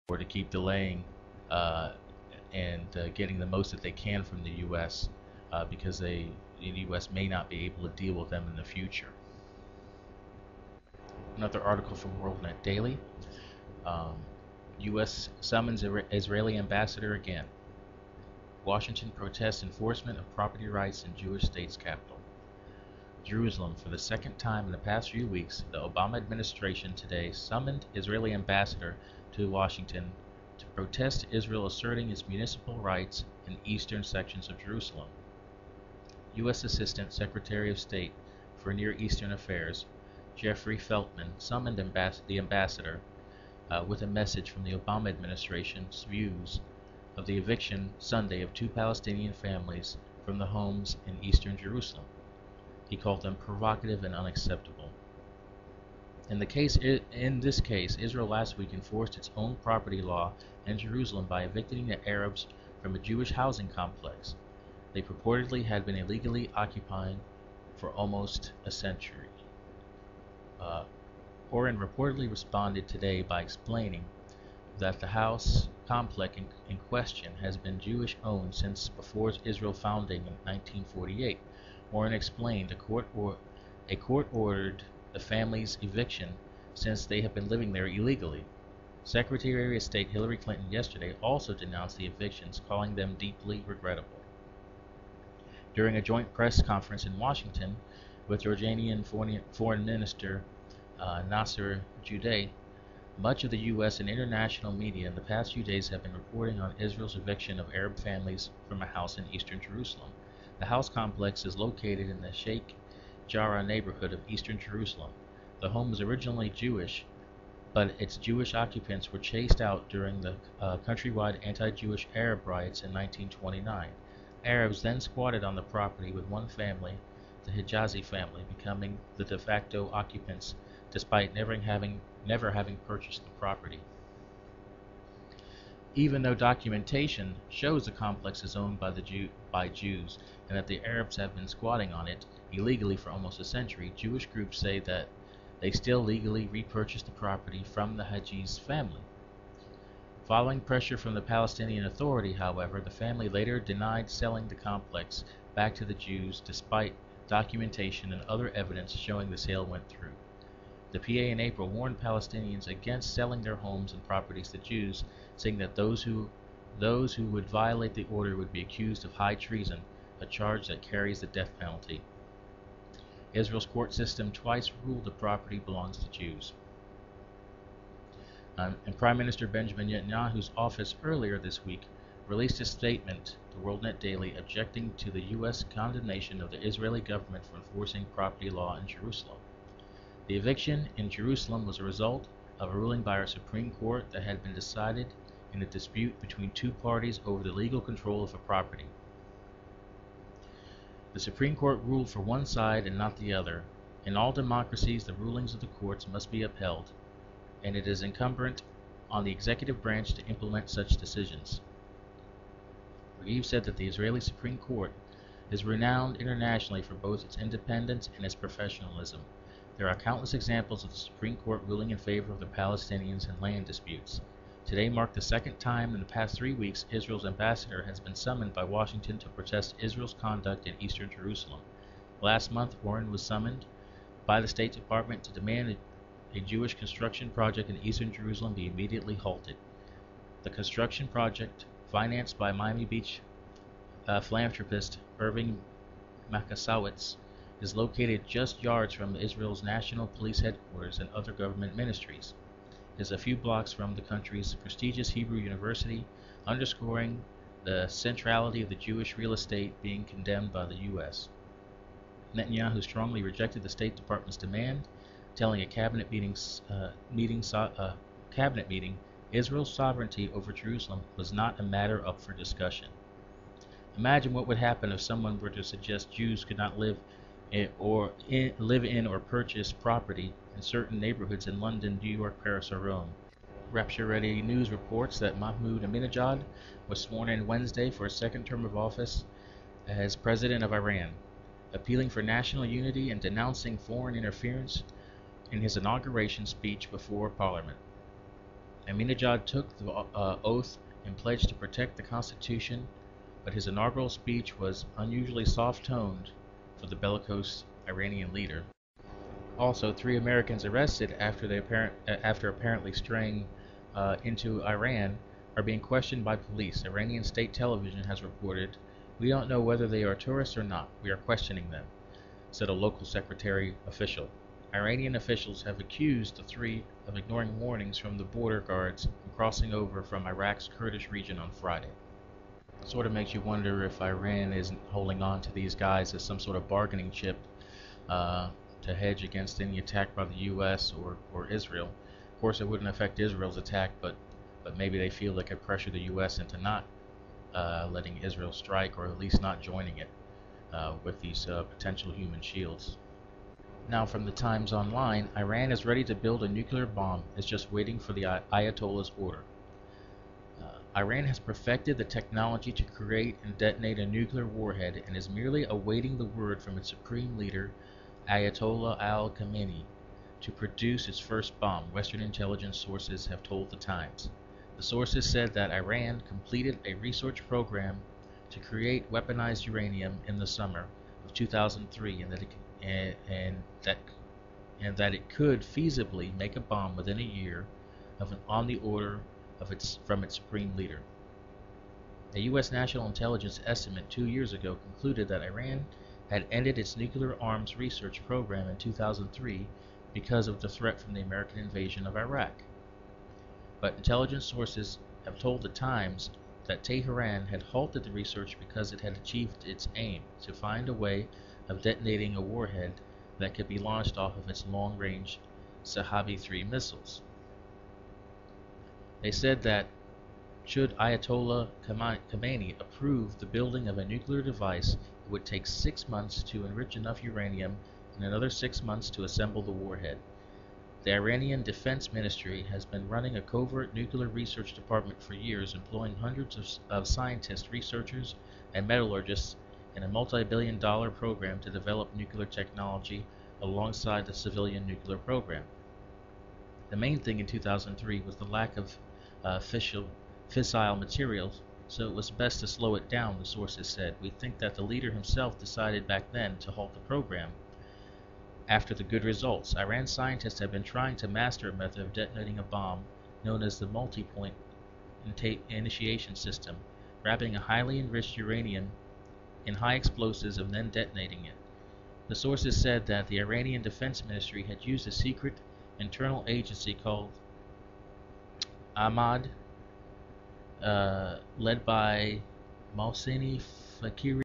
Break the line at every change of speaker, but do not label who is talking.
or to keep delaying uh, and getting the most that they can from the U.S. Because the U.S. may not be able to deal with them in the future. Another article from WorldNet Daily. Um, U.S. summons Israeli ambassador again. Washington protests enforcement of property rights in Jewish state's capital. Jerusalem. For the second time in the past few weeks, the Obama administration today summoned Israeli ambassador to Washington to protest Israel asserting its municipal rights in eastern sections of Jerusalem. U.S. Assistant Secretary of State for Near Eastern Affairs, Jeffrey Feltman, summoned the ambassador with a message from the Obama administration's views of the eviction Sunday of two Palestinian families from the homes in eastern Jerusalem. He called them provocative and unacceptable. In this case, Israel last week enforced its own property law in Jerusalem by evicting the Arabs from a Jewish housing complex they purportedly had been illegally occupying for almost a century. Oren reportedly responded today by explaining that the house complex in question has been Jewish owned since before Israel's founding in 1948. Oren explained a court ordered the family's eviction since they have been living there illegally. Secretary of State Hillary Clinton yesterday also denounced the evictions, calling them deeply regrettable. During a joint press conference in Washington with Jordanian Foreign Minister Nasser Judeh, much of the U.S. and international media in the past few days have been reporting on Israel's eviction of Arab families from a house in eastern Jerusalem. The house complex is located in the Sheikh Jarrah neighborhood of eastern Jerusalem. The home was originally Jewish, but its Jewish occupants were chased out during the countrywide anti-Jewish Arab riots in 1929. Arabs then squatted on the property with one family, the Hijazi family, becoming the de facto occupants despite never having purchased the property. Even though documentation shows the complex is owned by Jews and that the Arabs have been squatting on it illegally for almost a century, Jewish groups say that they still legally repurchased the property from the Hijazi family. Following pressure from the Palestinian Authority, however, the family later denied selling the complex back to the Jews despite documentation and other evidence showing the sale went through. The PA in April warned Palestinians against selling their homes and properties to Jews, saying that those who would violate the order would be accused of high treason, a charge that carries the death penalty. Israel's court system twice ruled the property belongs to Jews. And Prime Minister Benjamin Netanyahu's office earlier this week released a statement to WorldNet Daily objecting to the U.S. condemnation of the Israeli government for enforcing property law in Jerusalem. The eviction in Jerusalem was a result of a ruling by our Supreme Court that had been decided in a dispute between two parties over the legal control of a property. The Supreme Court ruled for one side and not the other. In all democracies, the rulings of the courts must be upheld, and it is incumbent on the executive branch to implement such decisions. Reeve said that the Israeli Supreme Court is renowned internationally for both its independence and its professionalism. There are countless examples of the Supreme Court ruling in favor of the Palestinians in land disputes. Today marked the second time in the past 3 weeks Israel's ambassador has been summoned by Washington to protest Israel's conduct in eastern Jerusalem. Last month, Warren was summoned by the State Department to demand a Jewish construction project in eastern Jerusalem be immediately halted. The construction project, financed by Miami Beach philanthropist Irving Makasowitz, is located just yards from Israel's National Police Headquarters and other government ministries. It is a few blocks from the country's prestigious Hebrew University, underscoring the centrality of the Jewish real estate being condemned by the U.S. Netanyahu strongly rejected the State Department's demand, telling a cabinet meeting Israel's sovereignty over Jerusalem was not a matter up for discussion. Imagine what would happen if someone were to suggest Jews could not live in or purchase property in certain neighborhoods in London, New York, Paris, or Rome. Rapture Ready News reports that Mahmoud Ahmadinejad was sworn in Wednesday for a second term of office as president of Iran, appealing for national unity and denouncing foreign interference in his inauguration speech before Parliament. Ahmadinejad took the oath and pledged to protect the Constitution, but his inaugural speech was unusually soft-toned for the bellicose Iranian leader. Also, 3 Americans arrested after apparently straying into Iran are being questioned by police. Iranian state television has reported, "We don't know whether they are tourists or not. We are questioning them," said a local secretary official. Iranian officials have accused the 3 of ignoring warnings from the border guards and crossing over from Iraq's Kurdish region on Friday. Sort of makes you wonder if Iran isn't holding on to these guys as some sort of bargaining chip to hedge against any attack by the U.S. or Israel. Of course, it wouldn't affect Israel's attack, but maybe they feel they could pressure the U.S. into not letting Israel strike, or at least not joining it with these potential human shields. Now, from the Times Online, Iran is ready to build a nuclear bomb. It's just waiting for the Ayatollah's order. Iran has perfected the technology to create and detonate a nuclear warhead and is merely awaiting the word from its supreme leader, Ayatollah al-Khamenei, to produce its first bomb, Western intelligence sources have told the Times. The sources said that Iran completed a research program to create weaponized uranium in the summer of 2003, and that it could feasibly make a bomb within a year on the order from its supreme leader. A U.S. national intelligence estimate 2 years ago concluded that Iran had ended its nuclear arms research program in 2003 because of the threat from the American invasion of Iraq. But intelligence sources have told the Times that Tehran had halted the research because it had achieved its aim to find a way of detonating a warhead that could be launched off of its long-range Sahabi-3 missiles. They said that should Ayatollah Khamenei approve the building of a nuclear device, it would take 6 months to enrich enough uranium and another 6 months to assemble the warhead. The Iranian Defense Ministry has been running a covert nuclear research department for years, employing hundreds of scientists, researchers, and metallurgists in a multi-billion-dollar program to develop nuclear technology alongside the civilian nuclear program. The main thing in 2003 was the lack of fissile materials, so it was best to slow it down, the sources said. We think that the leader himself decided back then to halt the program after the good results. Iran scientists have been trying to master a method of detonating a bomb known as the multi-point initiation system, wrapping a highly enriched uranium in high explosives and then detonating it. The sources said that the Iranian Defense Ministry had used a secret internal agency called Ahmad, led by Mohseni Fakhri